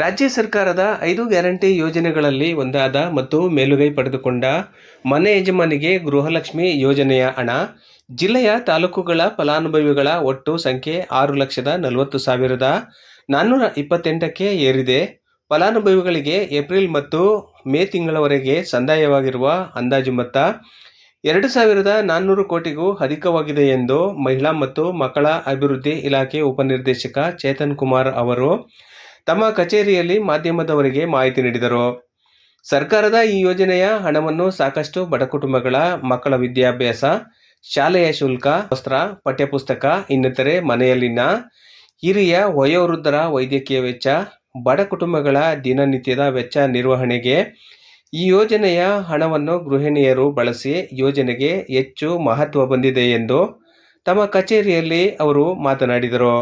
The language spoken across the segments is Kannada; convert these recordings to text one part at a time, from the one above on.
ರಾಜ್ಯ ಸರ್ಕಾರದ 5 ಗ್ಯಾರಂಟಿ ಯೋಜನೆಗಳಲ್ಲಿ ಒಂದಾದ ಮತ್ತು ಮೇಲುಗೈ ಪಡೆದುಕೊಂಡ ಮನೆ ಯಜಮಾನಿಗೆ ಗೃಹಲಕ್ಷ್ಮಿ ಯೋಜನೆಯ ಹಣ ಜಿಲ್ಲೆಯ ತಾಲೂಕುಗಳ ಫಲಾನುಭವಿಗಳ ಒಟ್ಟು ಸಂಖ್ಯೆ 6,40,428ಕ್ಕೆ ಏರಿದೆ. ಫಲಾನುಭವಿಗಳಿಗೆ ಏಪ್ರಿಲ್ ಮತ್ತು ಮೇ ತಿಂಗಳವರೆಗೆ ಸಂದಾಯವಾಗಿರುವ ಅಂದಾಜು ಮೊತ್ತ 2,400 ಕೋಟಿಗೂ ಅಧಿಕವಾಗಿದೆ ಎಂದು ಮಹಿಳಾ ಮತ್ತು ಮಕ್ಕಳ ಅಭಿವೃದ್ಧಿ ಇಲಾಖೆ ಉಪನಿರ್ದೇಶಕ ಚೇತನ್ ಕುಮಾರ್ ಅವರು ತಮ್ಮ ಕಚೇರಿಯಲ್ಲಿ ಮಾಧ್ಯಮದವರಿಗೆ ಮಾಹಿತಿ ನೀಡಿದರು. ಸರ್ಕಾರದ ಈ ಯೋಜನೆಯ ಹಣವನ್ನು ಸಾಕಷ್ಟು ಬಡ ಕುಟುಂಬಗಳ ಮಕ್ಕಳ ವಿದ್ಯಾಭ್ಯಾಸ, ಶಾಲೆಯ ಶುಲ್ಕ, ವಸ್ತ್ರ, ಪಠ್ಯಪುಸ್ತಕ, ಇನ್ನಿತರೆ ಮನೆಯಲ್ಲಿನ ಹಿರಿಯ ವಯೋವೃದ್ಧರ ವೈದ್ಯಕೀಯ ವೆಚ್ಚ, ಬಡ ಕುಟುಂಬಗಳ ದಿನನಿತ್ಯದ ವೆಚ್ಚ ನಿರ್ವಹಣೆಗೆ ಈ ಯೋಜನೆಯ ಹಣವನ್ನು ಗೃಹಿಣಿಯರು ಬಳಸಿ ಯೋಜನೆಗೆ ಹೆಚ್ಚು ಮಹತ್ವ ಬಂದಿದೆ ಎಂದು ತಮ್ಮ ಕಚೇರಿಯಲ್ಲಿ ಅವರು ಮಾತನಾಡಿದರು.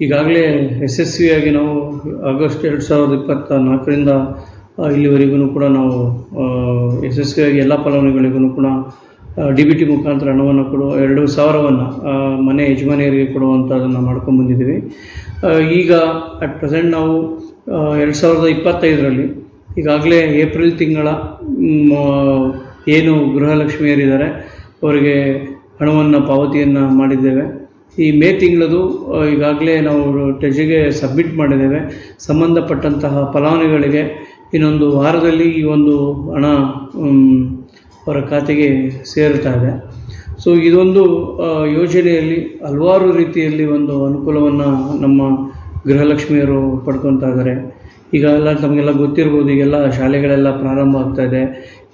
ಈಗಾಗಲೇ ಯಶಸ್ವಿಯಾಗಿ ನಾವು ಆಗಸ್ಟ್ 2024ರಿಂದ ಇಲ್ಲಿವರೆಗೂ ಕೂಡ ನಾವು ಯಶಸ್ವಿಯಾಗಿ ಎಲ್ಲ ಫಲಾನುಭವಿಗಳಿಗೂ ಕೂಡ DBT ಮುಖಾಂತರ ಹಣವನ್ನು 2,000ವನ್ನು ಮನೆ ಯಜಮಾನಿಯರಿಗೆ ಕೊಡುವಂಥದ್ದನ್ನು ಮಾಡ್ಕೊಂಡ್ಬಂದಿದ್ದೀವಿ. ಈಗ ಅಟ್ ಪ್ರೆಸೆಂಟ್ ನಾವು 2025ರಲ್ಲಿ ಈಗಾಗಲೇ ಏಪ್ರಿಲ್ ತಿಂಗಳ ಏನು ಗೃಹಲಕ್ಷ್ಮಿಯರಿದ್ದಾರೆ ಅವರಿಗೆ ಹಣವನ್ನು ಪಾವತಿಯನ್ನು ಮಾಡಿದ್ದೇವೆ. ಈ ಮೇ ತಿಂಗಳದು ಈಗಾಗಲೇ ನಾವು ಟೆಜ್ಗೆ ಸಬ್ಮಿಟ್ ಮಾಡಿದ್ದೇವೆ. ಸಂಬಂಧಪಟ್ಟಂತಹ ಫಲಾನುಭವಿಗಳಿಗೆ ಇನ್ನೊಂದು ವಾರದಲ್ಲಿ ಈ ಒಂದು ಹಣ ಅವರ ಖಾತೆಗೆ ಸೇರ್ತಾ ಇದೆ. ಸೊ ಇದೊಂದು ಯೋಜನೆಯಲ್ಲಿ ಹಲವಾರು ರೀತಿಯಲ್ಲಿ ಒಂದು ಅನುಕೂಲವನ್ನು ನಮ್ಮ ಗೃಹಲಕ್ಷ್ಮಿಯರು ಪಡ್ಕೊತಾ ಇದ್ದಾರೆ. ಈಗ ತಮಗೆಲ್ಲ ಗೊತ್ತಿರ್ಬೋದು, ಈಗೆಲ್ಲ ಶಾಲೆಗಳೆಲ್ಲ ಪ್ರಾರಂಭ ಆಗ್ತಾ ಇದೆ.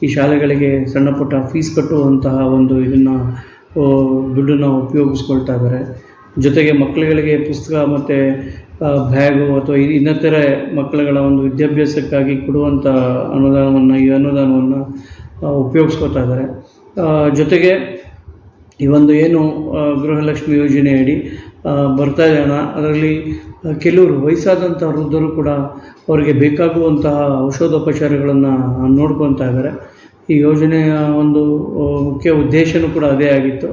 ಈ ಶಾಲೆಗಳಿಗೆ ಸಣ್ಣ ಪುಟ್ಟ ಫೀಸ್ ಕಟ್ಟುವಂತಹ ಒಂದು ದುಡ್ಡನ್ನು ಉಪಯೋಗಿಸ್ಕೊಳ್ತಾ ಇದ್ದಾರೆ. ಜೊತೆಗೆ ಮಕ್ಕಳುಗಳಿಗೆ ಪುಸ್ತಕ ಮತ್ತು ಬ್ಯಾಗು ಅಥವಾ ಇನ್ನಿತರೆ ಮಕ್ಕಳುಗಳ ಒಂದು ವಿದ್ಯಾಭ್ಯಾಸಕ್ಕಾಗಿ ಕೊಡುವಂಥ ಈ ಅನುದಾನವನ್ನು ಉಪಯೋಗಿಸ್ಕೊತಾ ಇದ್ದಾರೆ. ಜೊತೆಗೆ ಈ ಒಂದು ಏನು ಗೃಹಲಕ್ಷ್ಮಿ ಯೋಜನೆಯಡಿ ಬರ್ತಾ ಇದೆ ಹಣ, ಅದರಲ್ಲಿ ಕೆಲವರು ವಯಸ್ಸಾದಂಥ ವೃದ್ಧರು ಕೂಡ ಅವರಿಗೆ ಬೇಕಾಗುವಂತಹ ಔಷಧೋಪಚಾರಗಳನ್ನು ನೋಡ್ಕೊತಾ ಇದ್ದಾರೆ. ಈ ಯೋಜನೆಯ ಒಂದು ಮುಖ್ಯ ಉದ್ದೇಶನೂ ಕೂಡ ಅದೇ ಆಗಿತ್ತು.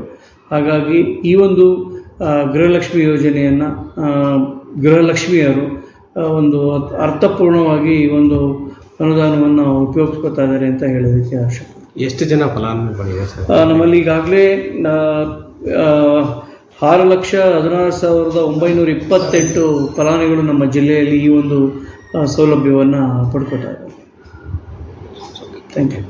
ಹಾಗಾಗಿ ಈ ಒಂದು ಗೃಹಲಕ್ಷ್ಮಿ ಯೋಜನೆಯನ್ನು ಗೃಹಲಕ್ಷ್ಮಿಯರು ಒಂದು ಅರ್ಥಪೂರ್ಣವಾಗಿ ಈ ಒಂದು ಅನುದಾನವನ್ನು ಉಪಯೋಗಿಸ್ಕೊತಾ ಇದ್ದಾರೆ ಅಂತ ಹೇಳೋದಕ್ಕೆ ಆಶೆ. ಎಷ್ಟು ಜನ ಫಲಾನುಭವಿಗಳಿವೆ ಸರ್? ನಮ್ಮಲ್ಲಿ ಈಗಾಗಲೇ 6,16,928 ಫಲಾನುಭವಿಗಳು ನಮ್ಮ ಜಿಲ್ಲೆಯಲ್ಲಿ ಈ ಒಂದು ಸೌಲಭ್ಯವನ್ನು ಪಡ್ಕೊತಾ ಇದ್ದಾರೆ. Thank you.